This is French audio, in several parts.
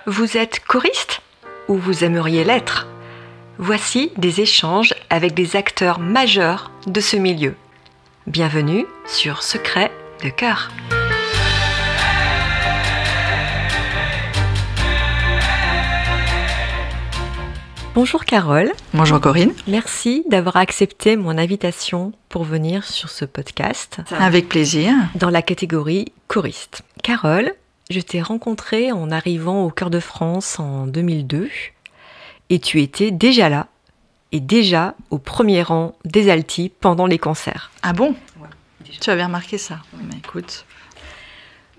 Vous êtes choriste ou vous aimeriez l'être? Voici des échanges avec des acteurs majeurs de ce milieu. Bienvenue sur Secrets de Chœur. Bonjour Carole. Bonjour Corinne. Merci d'avoir accepté mon invitation pour venir sur ce podcast. Avec plaisir. Dans la catégorie choriste. Carole, je t'ai rencontrée en arrivant au Chœur de France en 2002 et tu étais déjà là et déjà au premier rang des altis pendant les concerts. Ah bon? Ouais, tu avais remarqué ça? Ouais. Mais écoute.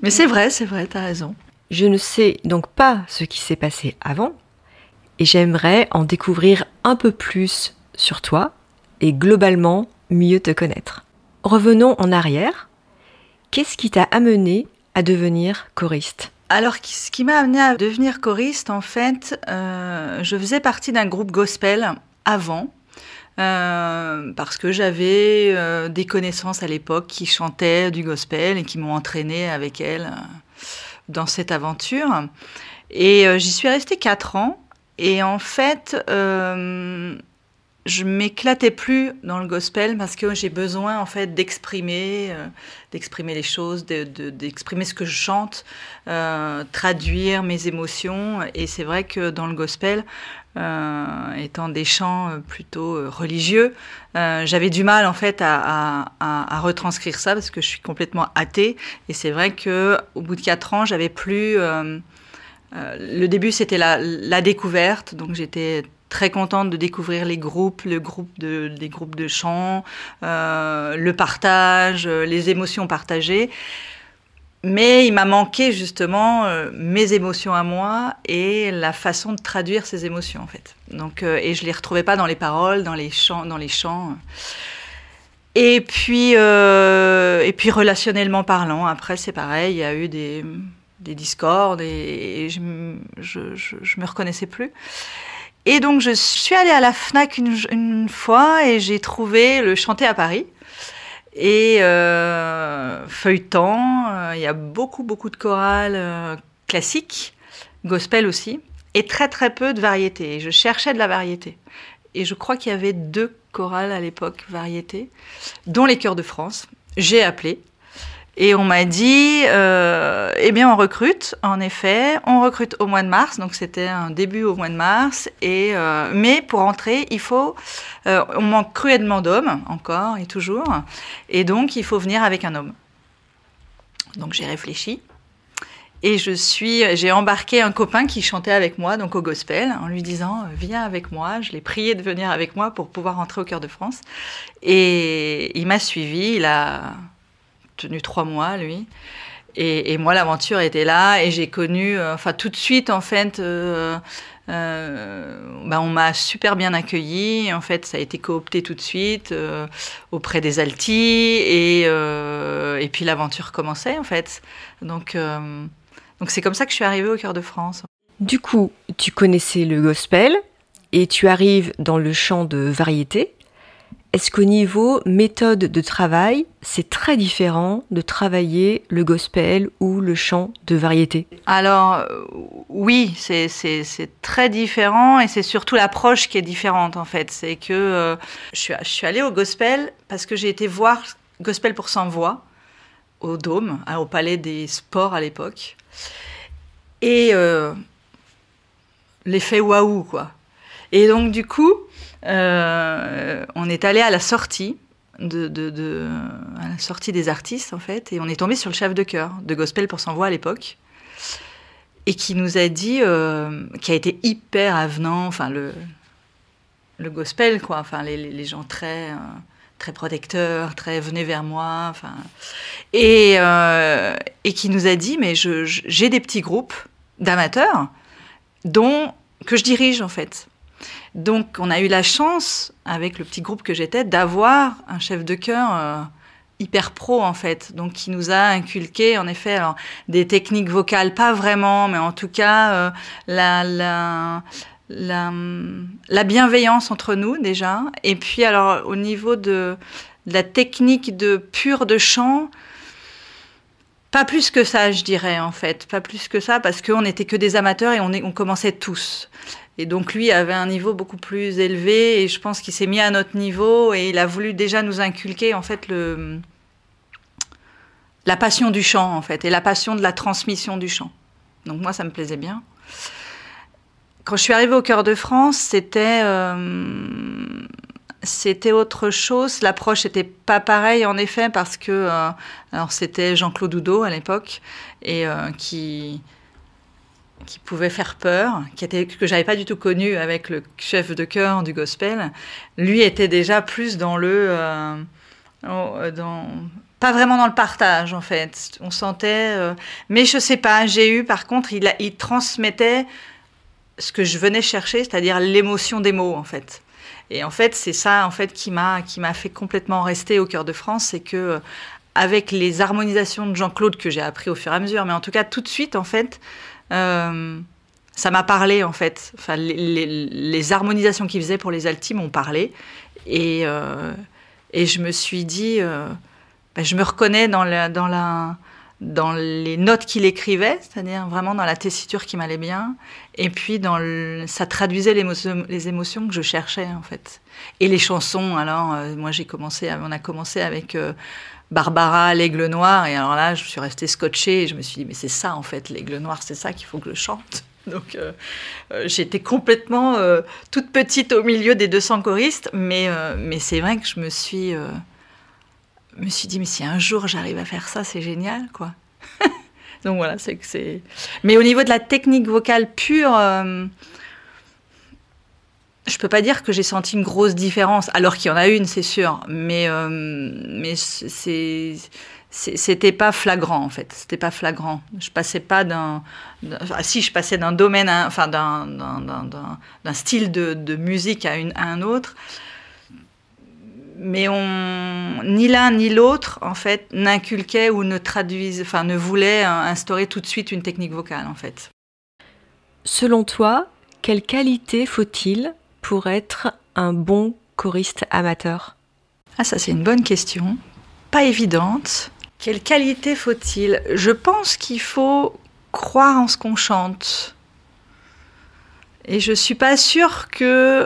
Mais c'est vrai, t'as raison. Je ne sais donc pas ce qui s'est passé avant et j'aimerais en découvrir un peu plus sur toi et globalement mieux te connaître. Revenons en arrière. Qu'est-ce qui t'a amené à devenir choriste? Alors, ce qui m'a amené à devenir choriste, en fait, je faisais partie d'un groupe gospel avant, parce que j'avais des connaissances à l'époque qui chantaient du gospel et qui m'ont entraînée avec elles dans cette aventure. Et j'y suis restée 4 ans. Et en fait, je m'éclatais plus dans le gospel parce que j'ai besoin en fait d'exprimer les choses, d'exprimer ce que je chante, traduire mes émotions. Et c'est vrai que dans le gospel, étant des chants plutôt religieux, j'avais du mal en fait à retranscrire ça parce que je suis complètement athée. Et c'est vrai que au bout de 4 ans, j'avais plus le début, c'était la découverte, donc j'étais très contente de découvrir les groupes, les groupes de chant, le partage, les émotions partagées. Mais il m'a manqué justement mes émotions à moi et la façon de traduire ces émotions en fait. Donc, et je les retrouvais pas dans les paroles, dans les chants. Et puis relationnellement parlant, après c'est pareil, il y a eu des discordes et je me reconnaissais plus. Et donc je suis allée à la Fnac une fois et j'ai trouvé le Chanter à Paris. Et feuilletant, il y a beaucoup de chorales classiques, gospel aussi, et très peu de variétés. Et je cherchais de la variété. Et je crois qu'il y avait 2 chorales à l'époque, variétés, dont les Chœurs de France. J'ai appelé. Et on m'a dit, eh bien on recrute, en effet, on recrute au mois de mars, donc c'était un début au mois de mars, mais pour entrer, il faut, on manque cruellement d'hommes, encore et toujours, et donc il faut venir avec un homme. Donc j'ai réfléchi, et j'ai embarqué un copain qui chantait avec moi, donc au gospel, en lui disant, viens avec moi, je l'ai prié de venir avec moi pour pouvoir entrer au Chœur de France, et il m'a suivi, il a tenu 3 mois, lui. Et moi, l'aventure était là. Et j'ai connu, tout de suite, en fait, on m'a super bien accueillie. En fait, ça a été coopté tout de suite auprès des altis. Et puis, l'aventure commençait, en fait. Donc, c'est comme ça que je suis arrivée au Chœur de France. Du coup, tu connaissais le gospel et tu arrives dans le chant de variété. Est-ce qu'au niveau méthode de travail, c'est très différent de travailler le gospel ou le chant de variété? Alors, oui, c'est très différent et c'est surtout l'approche qui est différente en fait. C'est que je suis allée au gospel parce que j'ai été voir Gospel pour 100 voix au Dôme, au Palais des Sports à l'époque. Et l'effet waouh, quoi. Et donc, du coup, on est allé à la sortie à la sortie des artistes en fait, et on est tombé sur le chef de chœur de Gospel pour 100 voix à l'époque, et qui nous a dit, qui a été hyper avenant, enfin le gospel quoi, enfin les gens très protecteurs, très venez vers moi, enfin et qui nous a dit mais j'ai des petits groupes d'amateurs que je dirige en fait. Donc, on a eu la chance, avec le petit groupe que j'étais, d'avoir un chef de chœur hyper pro, en fait. Donc, qui nous a inculqué, en effet, alors, des techniques vocales, pas vraiment, mais en tout cas, la bienveillance entre nous, déjà. Et puis, alors, au niveau de la technique pure de chant, Pas plus que ça, je dirais, en fait. Pas plus que ça, parce qu'on n'était que des amateurs et on commençait tous. Et donc, lui avait un niveau beaucoup plus élevé, et je pense qu'il s'est mis à notre niveau, et il a voulu déjà nous inculquer, en fait, la passion du chant, en fait, et la passion de la transmission du chant. Donc, moi, ça me plaisait bien. Quand je suis arrivée au Chœur de France, c'était autre chose. L'approche n'était pas pareille, en effet, parce que alors c'était Jean-Claude Oudot à l'époque, et qui pouvait faire peur, que j'avais pas du tout connu avec le chef de chœur du gospel. Lui était déjà plus dans pas vraiment dans le partage, en fait. On sentait, mais je sais pas. Par contre, il transmettait ce que je venais chercher, c'est-à-dire l'émotion des mots, en fait. Et en fait, c'est ça, en fait, qui m'a fait complètement rester au Chœur de France, c'est que avec les harmonisations de Jean-Claude que j'ai appris au fur et à mesure, mais en tout cas tout de suite, en fait, ça m'a parlé, en fait. Enfin, les harmonisations qu'il faisait pour les altis m'ont parlé, et je me suis dit, je me reconnais dans les notes qu'il écrivait, c'est-à-dire vraiment dans la tessiture qui m'allait bien, et puis ça traduisait les émotions que je cherchais, en fait. Et les chansons, alors, moi on a commencé avec Barbara, l'Aigle Noir, et alors là, je suis restée scotchée, et je me suis dit, mais c'est ça, en fait, l'Aigle Noir, c'est ça qu'il faut que je chante. Donc, j'étais complètement toute petite au milieu des 200 choristes, mais c'est vrai que je me suis dit, mais si un jour j'arrive à faire ça, c'est génial, quoi. Donc voilà, c'est. Mais au niveau de la technique vocale pure, je peux pas dire que j'ai senti une grosse différence, alors qu'il y en a une, c'est sûr, mais c'était pas flagrant, en fait. C'était pas flagrant. Je passais pas je passais d'un domaine, enfin d'un style de musique à un autre. Mais ni l'un ni l'autre, en fait, n'inculquait ou ne voulait instaurer tout de suite une technique vocale, en fait. Selon toi, quelle qualité faut-il pour être un bon choriste amateur ? Ah, ça, c'est une bonne question. Pas évidente. Quelle qualité faut-il ? Je pense qu'il faut croire en ce qu'on chante. Et je suis pas sûre que...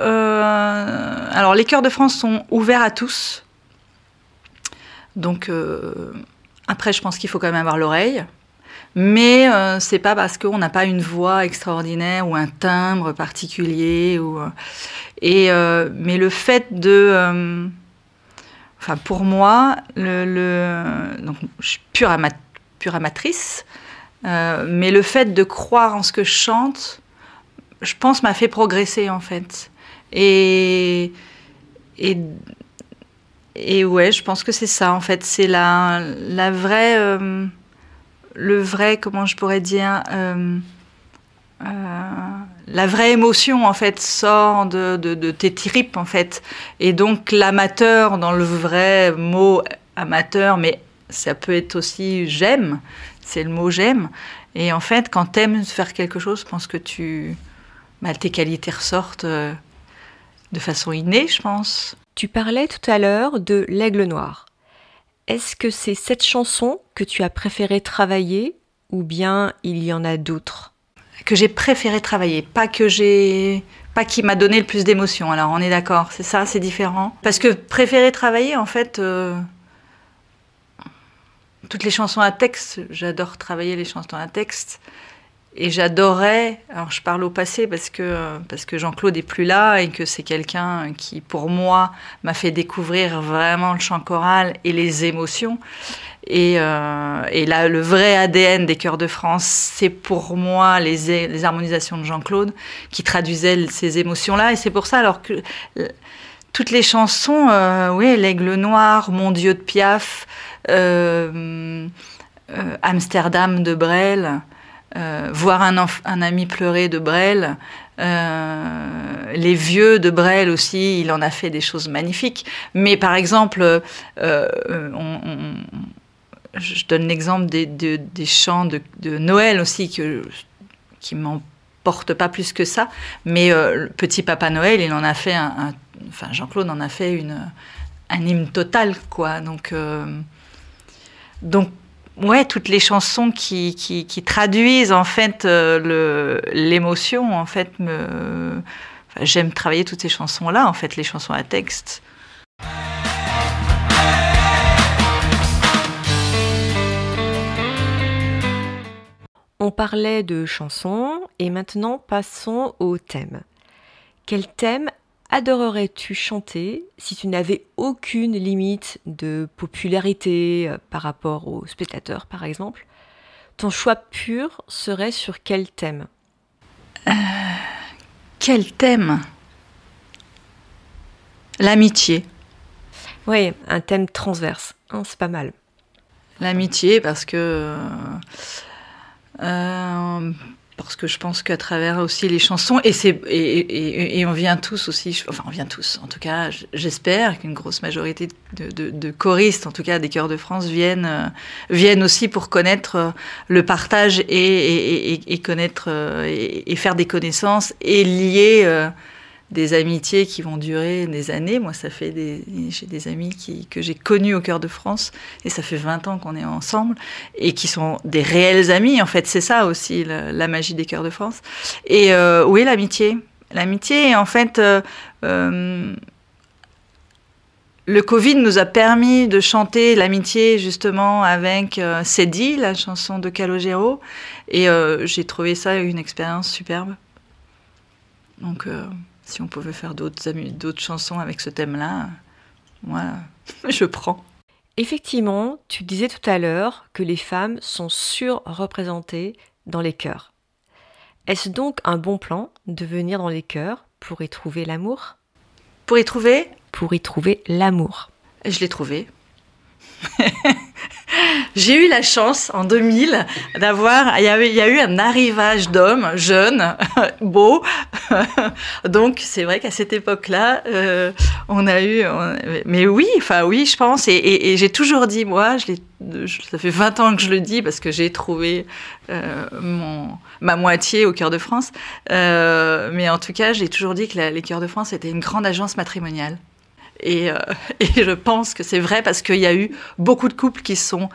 Alors, les chœurs de France sont ouverts à tous. Donc, après, je pense qu'il faut quand même avoir l'oreille. Mais c'est pas parce qu'on n'a pas une voix extraordinaire ou un timbre particulier. Mais le fait de... Enfin, pour moi, donc, je suis pure amatrice. Mais le fait de croire en ce que je chante... je pense, m'a fait progresser, en fait. Et ouais, je pense que c'est ça, en fait. C'est la vraie... le vrai, comment je pourrais dire... la vraie émotion, en fait, sort de tes tripes, en fait. Et donc, l'amateur, dans le vrai mot amateur, mais ça peut être aussi j'aime, c'est le mot j'aime. Et en fait, quand t'aimes faire quelque chose, je pense que tes qualités ressortent de façon innée, je pense. Tu parlais tout à l'heure de l'Aigle Noir. Est-ce que c'est cette chanson que tu as préféré travailler ou bien il y en a d'autres ? Que j'ai préféré travailler, pas qui m'a donné le plus d'émotion. Alors on est d'accord, c'est ça, c'est différent. Parce que préférer travailler, en fait, toutes les chansons à texte, j'adore travailler les chansons à texte. Et j'adorais, alors je parle au passé parce que Jean-Claude est plus là et que c'est quelqu'un qui, pour moi, m'a fait découvrir vraiment le chant choral et les émotions. Et là, le vrai ADN des chœurs de France, c'est pour moi les harmonisations de Jean-Claude qui traduisaient ces émotions-là. Et c'est pour ça, alors que toutes les chansons, oui, l'Aigle Noir, Mon Dieu de Piaf, Amsterdam de Brel, Voir un ami pleurer de Brel, Les Vieux de Brel aussi, il en a fait des choses magnifiques. Mais par exemple, je donne l'exemple des chants de Noël aussi, qui m'emportent pas plus que ça. Mais Petit Papa Noël, il en a fait Jean-Claude en a fait un hymne total, quoi. Donc Ouais, toutes les chansons qui traduisent en fait l'émotion, en fait, j'aime travailler toutes ces chansons-là, en fait, les chansons à texte. On parlait de chansons et maintenant passons au thème. Quel thème adorerais-tu chanter si tu n'avais aucune limite de popularité par rapport aux spectateurs, par exemple? Ton choix pur serait sur quel thème? Quel thème? L'amitié. Oui, un thème transverse, hein, c'est pas mal. L'amitié, parce que je pense qu'à travers aussi les chansons, et on vient tous aussi, enfin on vient tous, en tout cas j'espère qu'une grosse majorité de choristes, en tout cas des chœurs de France, viennent aussi pour connaître le partage et connaître et faire des connaissances et lier des amitiés qui vont durer des années. Moi, j'ai des amis que j'ai connus au Chœur de France, et ça fait 20 ans qu'on est ensemble, et qui sont des réels amis. En fait, c'est ça aussi, la magie des Chœurs de France. Et oui, l'amitié. L'amitié, en fait, le Covid nous a permis de chanter l'amitié, justement, avec Cédille, la chanson de Calogero, et j'ai trouvé ça une expérience superbe. Donc... si on pouvait faire d'autres chansons avec ce thème-là, moi, je prends. Effectivement, tu disais tout à l'heure que les femmes sont surreprésentées dans les chœurs. Est-ce donc un bon plan de venir dans les chœurs pour y trouver l'amour? Pour y trouver? Pour y trouver l'amour. Je l'ai trouvé. J'ai eu la chance en 2000 d'avoir, il y a eu un arrivage d'hommes jeunes, beaux. Donc c'est vrai qu'à cette époque-là, on a eu, mais oui, je pense, et j'ai toujours dit, moi, ça fait 20 ans que je le dis parce que j'ai trouvé ma moitié au Chœur de France, mais en tout cas, j'ai toujours dit que les Chœurs de France étaient une grande agence matrimoniale. Et je pense que c'est vrai parce qu'il y a eu beaucoup de couples qui se sont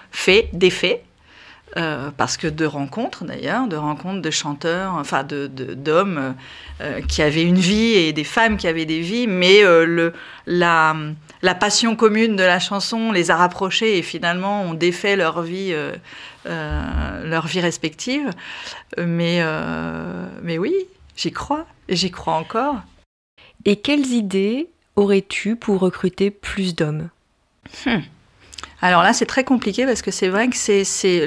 défaits, parce que de rencontres d'ailleurs, de rencontres de chanteurs, enfin d'hommes qui avaient une vie et des femmes qui avaient des vies, mais la passion commune de la chanson les a rapprochés et finalement ont défait leur vie respective. Mais oui, j'y crois et j'y crois encore. Et quelles idées aurais-tu pour recruter plus d'hommes? Alors là, c'est très compliqué parce que c'est vrai que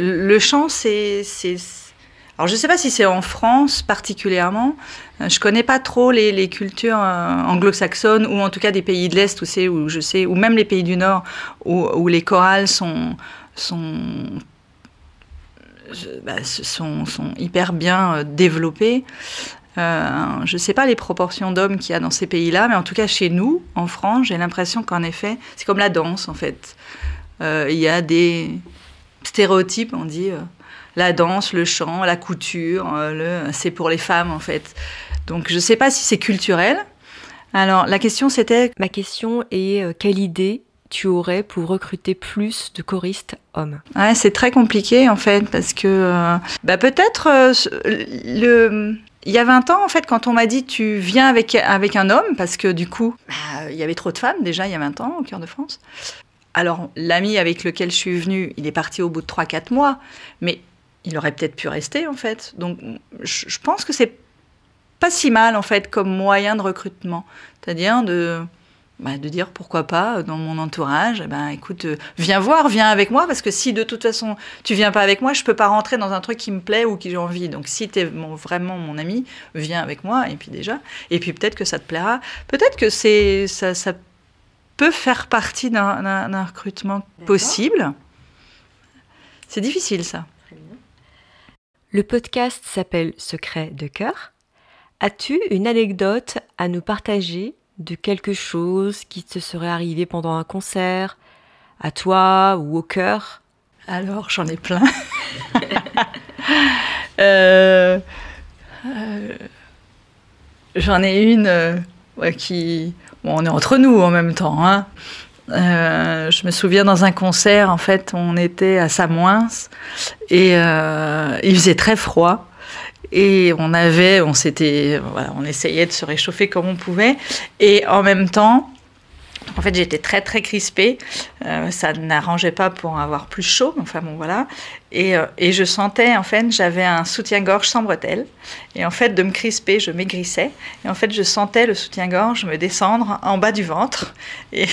le chant, alors je ne sais pas si c'est en France particulièrement. Je ne connais pas trop les cultures anglo-saxonnes ou en tout cas des pays de l'Est où je sais, ou même les pays du Nord où les chorales sont hyper bien développées. Je ne sais pas les proportions d'hommes qu'il y a dans ces pays-là, mais en tout cas chez nous, en France, j'ai l'impression qu'en effet, c'est comme la danse en fait. Il y a des stéréotypes, on dit la danse, le chant, la couture, c'est pour les femmes en fait. Donc je ne sais pas si c'est culturel. Alors la question c'était... Ma question est quelle idée tu aurais pour recruter plus de choristes hommes? Ouais, c'est très compliqué en fait parce que peut-être il y a 20 ans, en fait, quand on m'a dit « tu viens avec un homme », parce que du coup, il y avait trop de femmes déjà il y a 20 ans au Chœur de France. Alors, l'ami avec lequel je suis venue, il est parti au bout de 3-4 mois, mais il aurait peut-être pu rester, en fait. Donc, je pense que c'est pas si mal, en fait, comme moyen de recrutement. C'est-à-dire de dire pourquoi pas dans mon entourage, écoute, viens avec moi, parce que si de toute façon tu viens pas avec moi, je peux pas rentrer dans un truc qui me plaît ou que j'ai envie. Donc si t'es vraiment mon ami, viens avec moi, et puis peut-être que ça te plaira, peut-être que ça peut faire partie d'un recrutement possible. C'est difficile ça. Le podcast s'appelle Secret de chœur. As-tu une anecdote à nous partager de quelque chose qui te serait arrivé pendant un concert, à toi ou au chœur? Alors, j'en ai plein. J'en ai une qui... Bon, on est entre nous en même temps, hein. Je me souviens dans un concert, en fait, on était à Samoins et il faisait très froid. Et on essayait de se réchauffer comme on pouvait. Et en même temps, en fait, j'étais très très crispée. Ça n'arrangeait pas pour avoir plus chaud. Enfin bon, voilà. Et je sentais, en fait, j'avais un soutien-gorge sans bretelles. Et en fait, de me crisper, je maigrissais. Et en fait, je sentais le soutien-gorge me descendre en bas du ventre. Et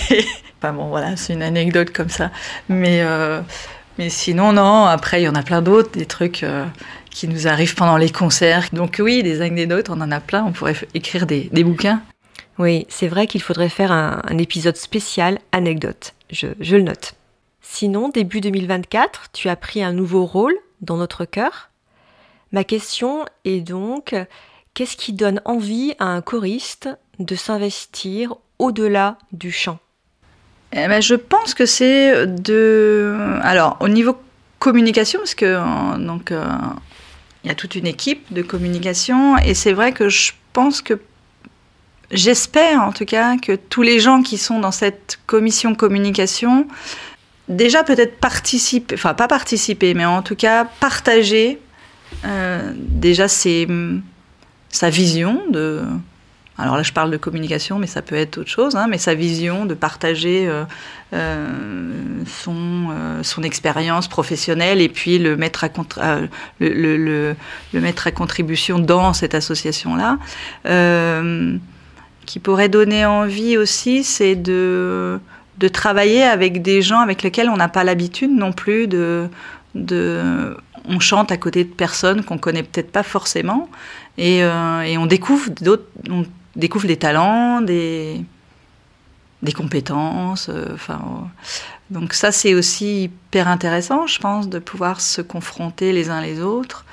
enfin bon, voilà, c'est une anecdote comme ça. Mais sinon, non. Après, il y en a plein d'autres, des trucs qui nous arrivent pendant les concerts. Donc oui, des anecdotes, on en a plein. On pourrait écrire des bouquins. Oui, c'est vrai qu'il faudrait faire un épisode spécial anecdote. Je le note. Sinon, début 2024, tu as pris un nouveau rôle dans notre cœur. Ma question est donc, qu'est-ce qui donne envie à un choriste de s'investir au-delà du chant ? Je pense que c'est alors, au niveau communication, parce que il y a toute une équipe de communication, et c'est vrai que je pense que j'espère en tout cas que tous les gens qui sont dans cette commission communication, déjà peut-être participer, enfin pas participer, mais en tout cas partager déjà sa vision de... Alors là je parle de communication, mais ça peut être autre chose, mais sa vision de partager son expérience professionnelle et puis le mettre à contribution dans cette association-là. Qui pourrait donner envie aussi, c'est de travailler avec des gens avec lesquels on n'a pas l'habitude non plus on chante à côté de personnes qu'on connaît peut-être pas forcément, et on découvre des talents, des compétences. Donc ça, c'est aussi hyper intéressant, je pense, de pouvoir se confronter les uns les autres,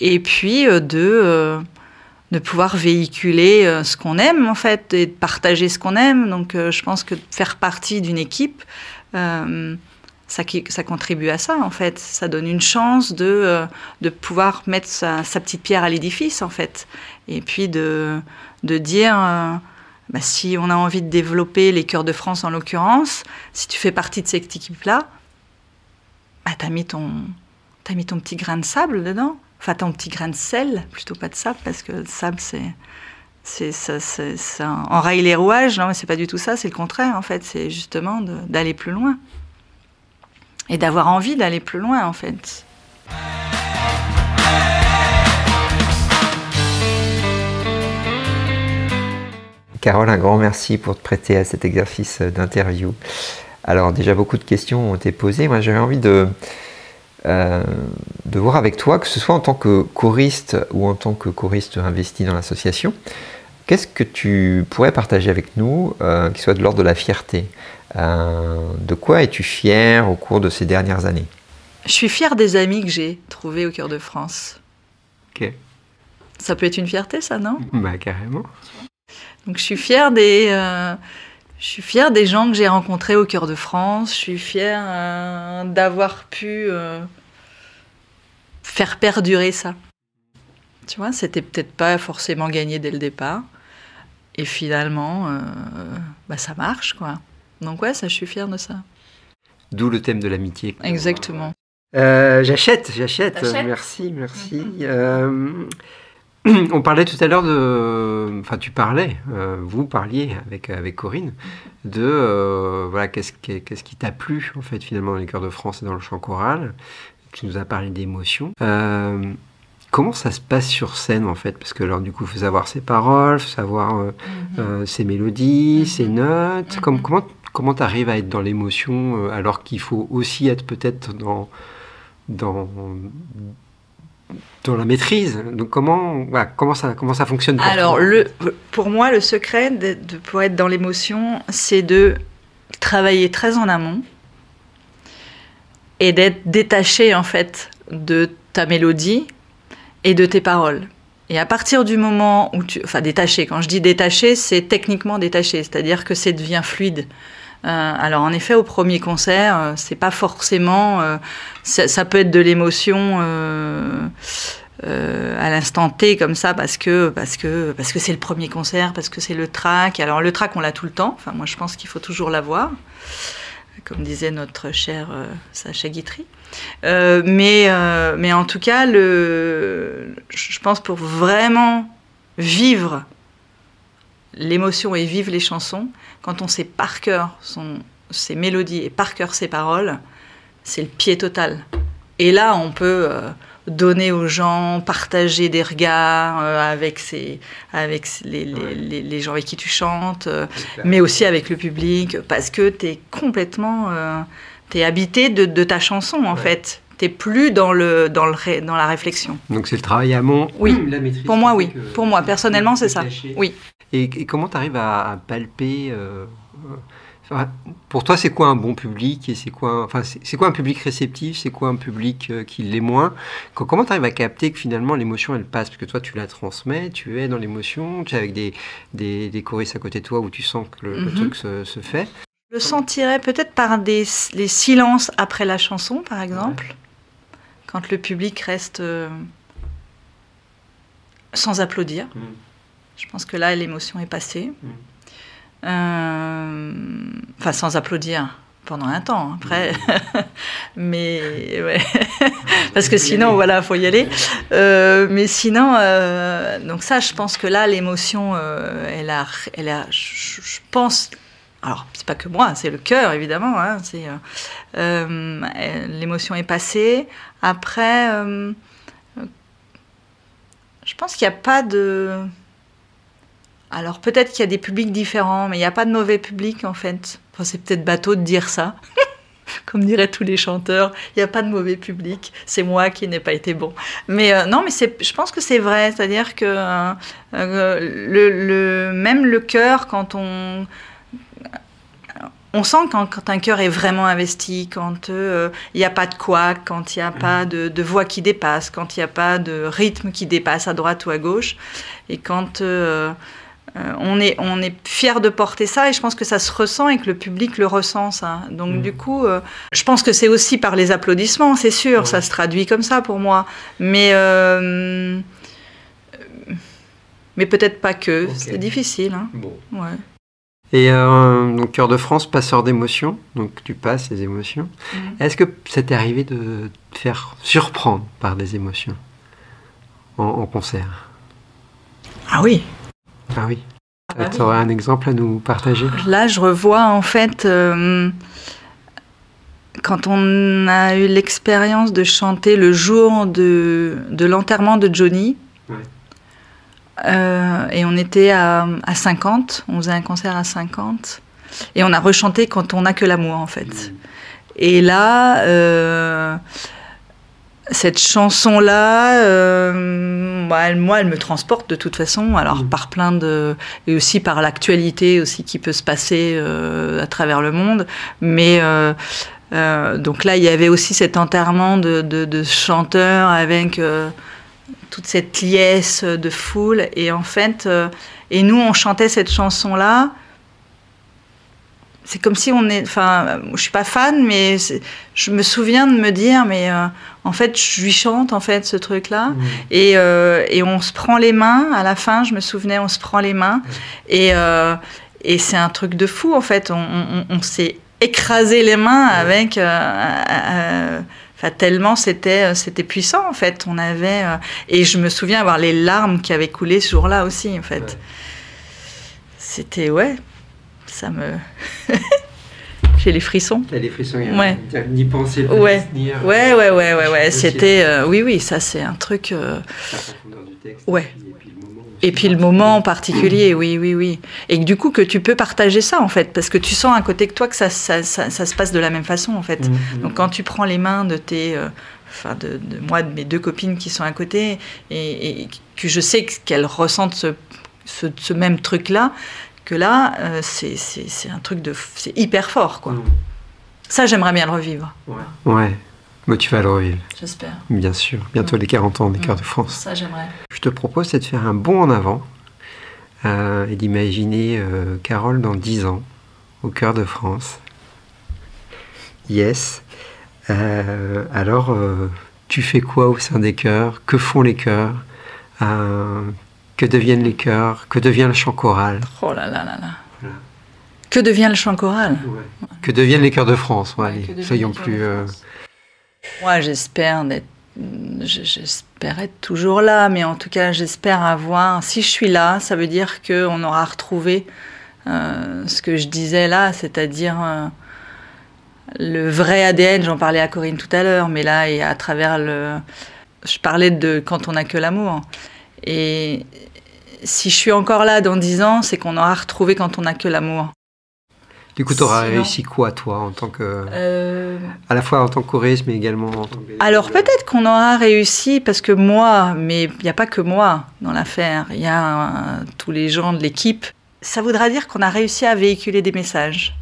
et puis de pouvoir véhiculer ce qu'on aime, en fait, et de partager ce qu'on aime. Donc, je pense que faire partie d'une équipe, ça contribue à ça, en fait. Ça donne une chance de pouvoir mettre sa petite pierre à l'édifice, en fait. Et puis de dire, si on a envie de développer les chœurs de France, en l'occurrence, si tu fais partie de cette équipe-là, t'as mis ton petit grain de sable dedans. Enfin, ton petit grain de sel, plutôt pas de sable, parce que le sable, ça enraye les rouages. Non, mais c'est pas du tout ça, c'est le contraire, en fait. C'est justement d'aller plus loin. Et d'avoir envie d'aller plus loin, en fait. Carole, un grand merci pour te prêter à cet exercice d'interview. Alors, déjà, beaucoup de questions ont été posées. Moi, j'avais envie de voir avec toi, que ce soit en tant que choriste ou en tant que choriste investi dans l'association, qu'est-ce que tu pourrais partager avec nous qui soit de l'ordre de la fierté ? De quoi es-tu fier au cours de ces dernières années ? Je suis fière des amis que j'ai trouvés au Chœur de France. Ok. Ça peut être une fierté, ça, non ? Bah, carrément. Donc je suis fière des gens que j'ai rencontrés au Chœur de France. Je suis fière d'avoir pu faire perdurer ça. Tu vois, c'était peut-être pas forcément gagné dès le départ. Et finalement, ça marche, quoi. Donc ouais, ça, je suis fière de ça. D'où le thème de l'amitié. Exactement. J'achète. Merci. On parlait tout à l'heure tu parlais, vous parliez avec Corinne, qu'est-ce qui t'a plu, en fait, finalement, dans les chœurs de France et dans le chant choral. Tu nous as parlé d'émotions. Comment ça se passe sur scène, en fait ? Parce que, alors, du coup, il faut savoir ses paroles, il faut savoir ses mélodies, ses notes. Comment tu arrives à être dans l'émotion, alors qu'il faut aussi être peut-être dans la maîtrise. Donc comment ça fonctionne pour Alors, toi ? pour moi, le secret pour être dans l'émotion, c'est de travailler très en amont et d'être détaché, en fait, de ta mélodie et de tes paroles. Et à partir du moment où détaché, quand je dis détaché, c'est techniquement détaché, c'est-à-dire que ça devient fluide. Alors en effet, au premier concert, c'est pas forcément... ça peut être de l'émotion à à l'instant T comme ça parce que c'est le premier concert, parce que c'est le track. Alors le track, on l'a tout le temps. Enfin, moi, je pense qu'il faut toujours l'avoir, comme disait notre cher Sacha Guitry. Mais en tout cas, je pense pour vraiment vivre l'émotion et vivre les chansons, quand on sait par cœur ses mélodies et par cœur ses paroles, c'est le pied total. Et là, on peut donner aux gens, partager des regards avec les gens avec qui tu chantes, mais aussi avec le public, parce que tu es complètement t'es habité de ta chanson, en fait. Tu n'es plus dans la réflexion. Donc c'est le travail amont, oui. La maîtrise. Pour moi, oui. Pour moi, personnellement, c'est ça. Oui. Et comment tu arrives à palper pour toi, c'est quoi un bon public et c'est quoi un public réceptif, c'est quoi un public qui l'est moins? Comment tu arrives à capter que finalement l'émotion elle passe? Parce que toi tu la transmets, tu es dans l'émotion, tu es avec des choristes à côté de toi où tu sens que le truc se fait. Je le sentirais peut-être par les silences après la chanson, par exemple, quand le public reste sans applaudir. Je pense que là l'émotion est passée. Enfin, sans applaudir pendant un temps, après. Mais, ouais. Parce que sinon, voilà, faut y aller. Mais sinon, donc ça, je pense que là, l'émotion, elle a, je pense... Alors, c'est pas que moi, c'est le cœur, évidemment. Hein, l'émotion est passée. Après, je pense qu'il n'y a pas de... Alors peut-être qu'il y a des publics différents, mais il n'y a pas de mauvais public en fait. Enfin, c'est peut-être bateau de dire ça, comme diraient tous les chanteurs. Il n'y a pas de mauvais public, c'est moi qui n'ai pas été bon. Mais non, mais je pense que c'est vrai, c'est-à-dire que même le cœur, quand on sent quand un cœur est vraiment investi, quand il n'y a pas de couac, quand il n'y a pas de voix qui dépasse, quand il n'y a pas de rythme qui dépasse à droite ou à gauche, et quand... on est fiers de porter ça et je pense que ça se ressent et que le public le ressent, ça. Donc du coup, je pense que c'est aussi par les applaudissements, c'est sûr, ça se traduit comme ça pour moi. Mais peut-être pas que, c'est difficile. Hein. Bon. Ouais. Et donc Chœur de France, passeur d'émotions, donc tu passes les émotions. Est-ce que ça t'est arrivé de te faire surprendre par des émotions en concert? Ah oui. Ah oui. Tu aurais un exemple à nous partager? Là, je revois en fait, quand on a eu l'expérience de chanter le jour de l'enterrement de Johnny, et on était à 50, on faisait un concert à 50, et on a rechanté Quand on n'a que l'amour en fait. Et là... cette chanson-là, moi, elle me transporte de toute façon. Alors, par plein de... Et aussi par l'actualité aussi qui peut se passer à travers le monde. Mais donc là, il y avait aussi cet enterrement de chanteurs avec toute cette liesse de foule. Et en fait... et nous, on chantait cette chanson-là. C'est comme si on est... Enfin, je suis pas fan, mais je me souviens de me dire, mais en fait, je lui chante, en fait, ce truc-là. Et on se prend les mains, à la fin, je me souvenais, on se prend les mains. Et c'est un truc de fou, en fait. On s'est écrasé les mains avec... Enfin, tellement c'était puissant, en fait. On avait... et je me souviens avoir les larmes qui avaient coulé ce jour-là aussi, en fait. C'était... Ouais... Ça me... J'ai les frissons. T'as les frissons, ni penser, ouais. C'était... oui, ça c'est un truc... La profondeur du texte. Ouais. Et puis le moment en particulier, oui. Et du coup que tu peux partager ça en fait, parce que tu sens à côté de toi que ça se passe de la même façon en fait. Donc quand tu prends les mains de tes... de moi, de mes deux copines qui sont à côté, et que je sais qu'elles ressentent ce même truc-là, que là, c'est un truc de... C'est hyper fort, quoi. Ça, j'aimerais bien le revivre. Ouais. Mais tu vas le revivre. J'espère. Bien sûr. Bientôt les 40 ans des Chœurs de France. Ça, j'aimerais. Je te propose, c'est de faire un bond en avant et d'imaginer Carole dans 10 ans, au Chœur de France. Yes. Alors, tu fais quoi au sein des chœurs? Que font les chœurs? Que deviennent les chœurs? Que devient le chant choral? Oh là là là là. Voilà. Que devient le chant choral? Ouais. Que deviennent les chœurs de France? Ouais, allez, soyons plus... Moi, j'espère être toujours là, mais en tout cas, j'espère avoir... Si je suis là, ça veut dire qu'on aura retrouvé ce que je disais là, c'est-à-dire le vrai ADN. J'en parlais à Corinne tout à l'heure, mais là, et à travers le... Je parlais de quand on n'a que l'amour. Et si je suis encore là dans 10 ans, c'est qu'on aura retrouvé quand on n'a que l'amour. Du coup, tu auras réussi quoi, toi, en tant que... à la fois en tant que choréiste, mais également en tant que... Alors, peut-être qu'on aura réussi, parce que moi, mais il n'y a pas que moi dans l'affaire, il y a tous les gens de l'équipe. Ça voudra dire qu'on a réussi à véhiculer des messages.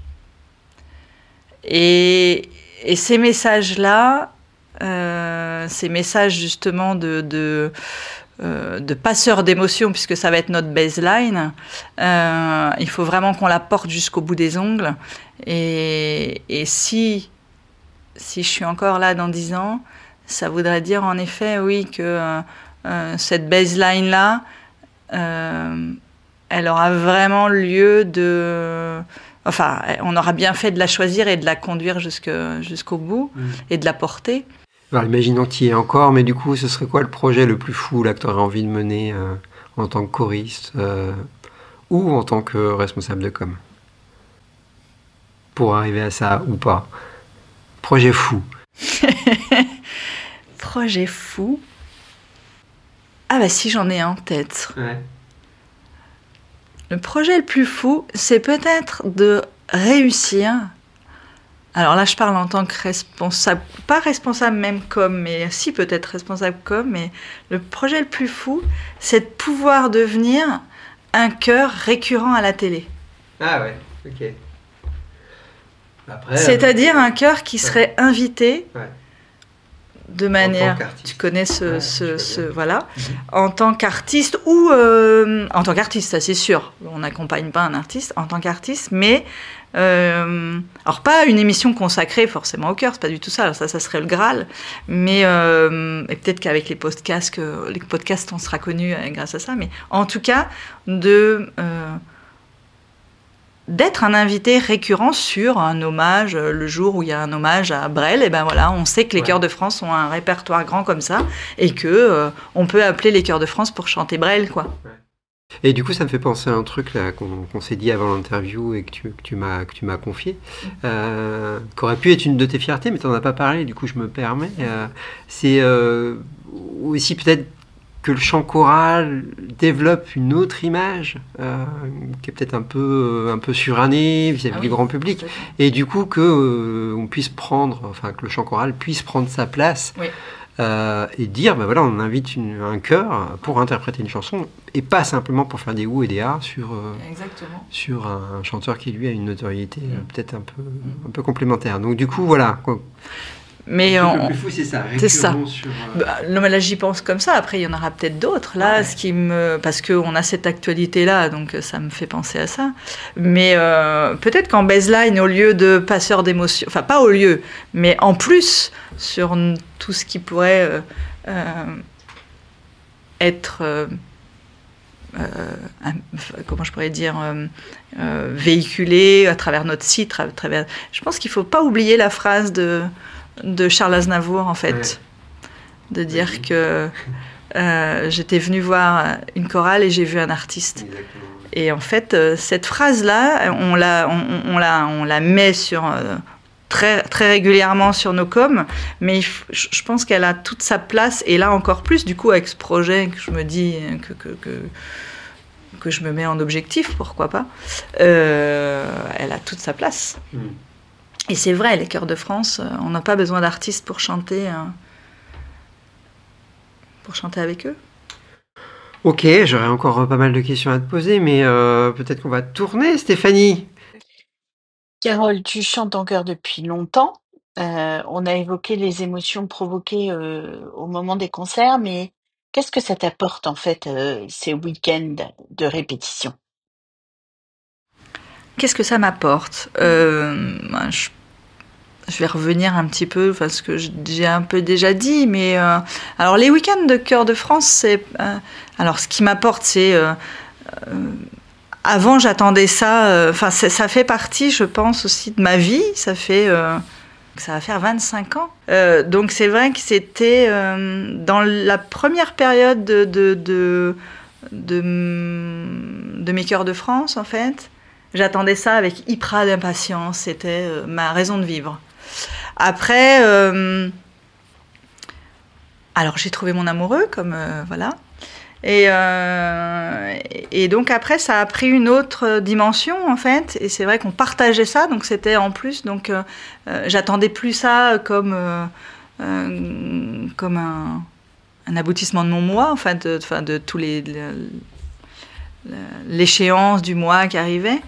Et ces messages-là, ces messages justement de passeur d'émotions, puisque ça va être notre baseline, il faut vraiment qu'on la porte jusqu'au bout des ongles. Et si je suis encore là dans 10 ans, ça voudrait dire en effet, oui, que cette baseline-là, elle aura vraiment lieu de... Enfin, on aura bien fait de la choisir et de la conduire jusqu'au bout et de la porter. Alors, imaginons que tu y es encore, mais du coup, ce serait quoi le projet le plus fou là, que tu aurais envie de mener en tant que choriste ou en tant que responsable de com? Pour arriver à ça ou pas? Projet fou. Projet fou. Ah bah si, j'en ai un en tête. Ouais. Le projet le plus fou, c'est peut-être de réussir... Alors là, je parle en tant que responsable, pas responsable même com, mais si peut-être responsable com, mais le projet le plus fou, c'est de pouvoir devenir un chœur récurrent à la télé. Ah ouais, ok. Après, c'est-à-dire un chœur qui serait invité ouais. De manière... Tu connais voilà. En tant qu'artiste ou... en tant qu'artiste, ça c'est sûr. On n'accompagne pas un artiste en tant qu'artiste, mais... alors pas une émission consacrée forcément au chœur, c'est pas du tout ça. Alors ça serait le Graal. Mais et peut-être qu'avec les podcasts, on sera connus grâce à ça. Mais en tout cas, d'être un invité récurrent sur un hommage, le jour où il y a un hommage à Brel, et ben voilà, on sait que les chœurs de France ont un répertoire grand comme ça, et que on peut appeler les chœurs de France pour chanter Brel, quoi. Et du coup, ça me fait penser à un truc là qu'on s'est dit avant l'interview et que tu m'as confié, qu'aurait pu être une de tes fiertés, mais tu n'en as pas parlé, du coup je me permets. C'est aussi peut-être que le chant choral développe une autre image qui est peut-être un peu surannée vis-à-vis du grand public, et du coup on puisse que le chant choral puisse prendre sa place. Oui. Et dire, voilà, on invite un chœur pour interpréter une chanson et pas simplement pour faire des ou et des a sur un chanteur qui lui a une notoriété peut-être un peu complémentaire. Donc du coup, voilà. Mais le plus fou, c'est ça. C'est ça. Non, mais là, j'y pense comme ça. Après, il y en aura peut-être d'autres. Là, parce qu'on a cette actualité-là, donc ça me fait penser à ça. Mais peut-être qu'en baseline, au lieu de passeur d'émotions, enfin, pas au lieu, mais en plus, sur tout ce qui pourrait être... comment je pourrais dire, véhiculé à travers notre site, je pense qu'il ne faut pas oublier la phrase de Charles Aznavour, en fait, de dire que j'étais venue voir une chorale et j'ai vu un artiste. Exactement. Et en fait, cette phrase-là, on la met sur... très, très régulièrement sur nos coms, mais je pense qu'elle a toute sa place, et là encore plus, du coup, avec ce projet que je me dis que je me mets en objectif, pourquoi pas, elle a toute sa place. Et c'est vrai, les chœurs de France, on n'a pas besoin d'artistes pour chanter avec eux. Ok, j'aurais encore pas mal de questions à te poser, mais peut-être qu'on va tourner, Stéphanie. Carole, tu chantes en chœur depuis longtemps. On a évoqué les émotions provoquées au moment des concerts, mais qu'est-ce que ça t'apporte en fait ces week-ends de répétition? Qu'est-ce que ça m'apporte? je vais revenir un petit peu, enfin, ce que j'ai un peu déjà dit, mais alors les week-ends de Chœur de France, c'est alors ce qui m'apporte, c'est avant j'attendais ça, enfin ça fait partie, je pense aussi de ma vie, ça va faire 25 ans. Donc c'est vrai que c'était dans la première période de mes Chœurs de France, en fait. J'attendais ça avec hyper d'impatience, c'était ma raison de vivre. Après, alors j'ai trouvé mon amoureux, comme voilà. Et donc après, ça a pris une autre dimension, en fait. Et c'est vrai qu'on partageait ça, donc c'était en plus. Donc j'attendais plus ça comme un aboutissement de mon mois, enfin de tous l'échéance du mois qui arrivait.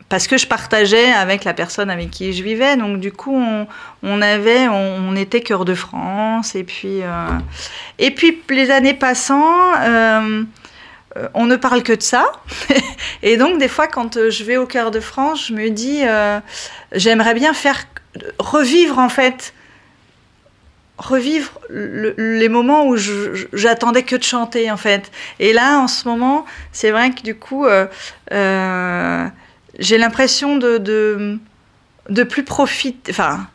Parce que je partageais avec la personne avec qui je vivais, donc du coup on était Chœur de France, et puis les années passant, on ne parle que de ça, et donc des fois quand je vais au Chœur de France, je me dis j'aimerais bien revivre les moments où j'attendais que de chanter, en fait. Et là, en ce moment, c'est vrai que du coup, j'ai l'impression de plus profiter. Enfin,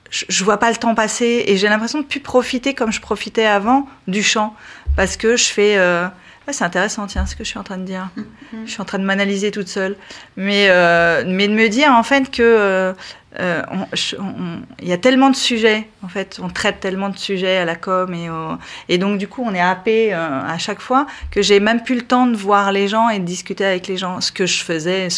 je vois pas le temps passer, et j'ai l'impression de plus profiter comme je profitais avant du chant, parce que je fais. Ouais, c'est intéressant, tiens, ce que je suis en train de dire. Je suis en train de m'analyser toute seule, mais de me dire en fait que il y a tellement de sujets, en fait, on traite tellement de sujets à la com, et donc du coup on est happé à chaque fois, que j'ai même plus le temps de voir les gens et de discuter avec les gens, ce que je faisais,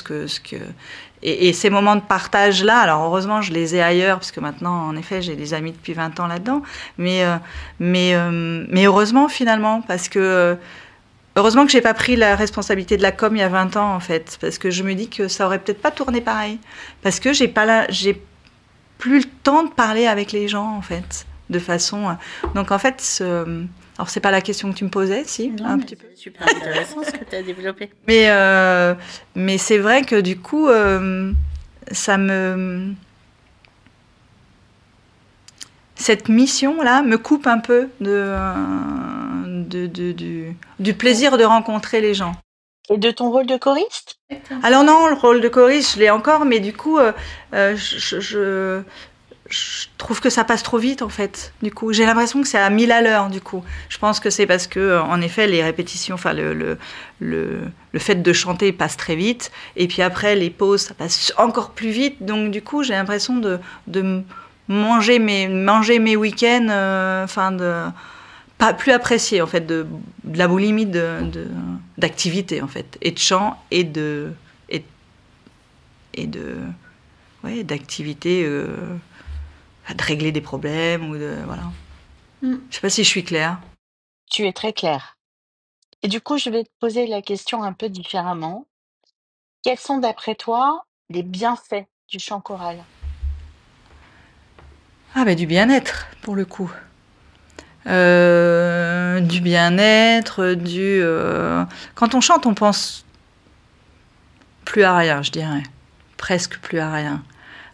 et ces moments de partage là, alors heureusement je les ai ailleurs, parce que maintenant en effet j'ai des amis depuis 20 ans là-dedans, mais heureusement finalement, parce que heureusement que j'ai pas pris la responsabilité de la com il y a 20 ans, en fait, parce que je me dis que ça aurait peut-être pas tourné pareil, parce que j'ai plus le temps de parler avec les gens, en fait, de façon. Donc en fait, alors c'est pas la question que tu me posais, si, non, un petit peu. C'est super intéressant ce que tu as développé. Mais c'est vrai que du coup, cette mission-là me coupe un peu du plaisir de rencontrer les gens. Et de ton rôle de choriste? Alors non, le rôle de choriste, je l'ai encore, mais du coup, je trouve que ça passe trop vite, en fait. Du coup, j'ai l'impression que c'est à 1000 à l'heure, du coup. Je pense que c'est parce que, en effet, les répétitions, enfin, le fait de chanter passe très vite, et puis après, les pauses, ça passe encore plus vite. Donc, du coup, j'ai l'impression de manger mes week-ends, pas plus apprécier, en fait, de la boulimie d'activité, en fait, et de chant, et d'activité, de régler des problèmes, ou voilà. Je sais pas si je suis claire. Tu es très claire. Et du coup, je vais te poser la question un peu différemment. Quels sont, d'après toi, les bienfaits du chant choral? Ah, du bien-être, pour le coup. Du bien-être, quand on chante, on pense plus à rien, je dirais. Presque plus à rien.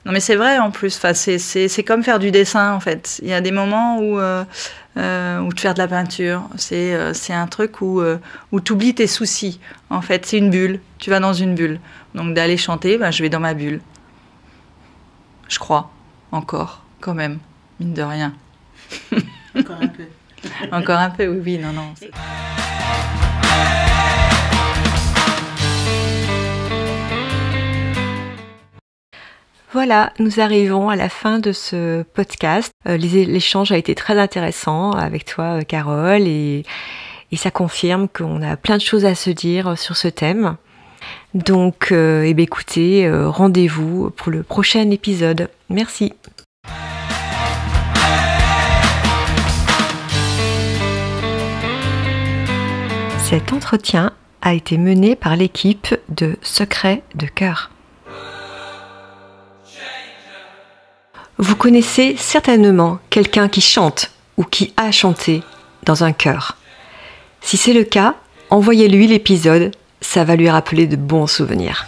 Non, mais c'est vrai, en plus. Enfin, c'est comme faire du dessin, en fait. Il y a des moments où de faire de la peinture. C'est un truc où tu oublies tes soucis. En fait, c'est une bulle. Tu vas dans une bulle. Donc, d'aller chanter, je vais dans ma bulle. Je crois. Encore. Quand même. Mine de rien. Encore un peu. Encore un peu, oui, non. Voilà, nous arrivons à la fin de ce podcast. L'échange a été très intéressant avec toi, Carole, et ça confirme qu'on a plein de choses à se dire sur ce thème. Donc, écoutez, rendez-vous pour le prochain épisode. Merci. Cet entretien a été mené par l'équipe de Secrets de Chœur. Vous connaissez certainement quelqu'un qui chante ou qui a chanté dans un chœur. Si c'est le cas, envoyez-lui l'épisode, ça va lui rappeler de bons souvenirs.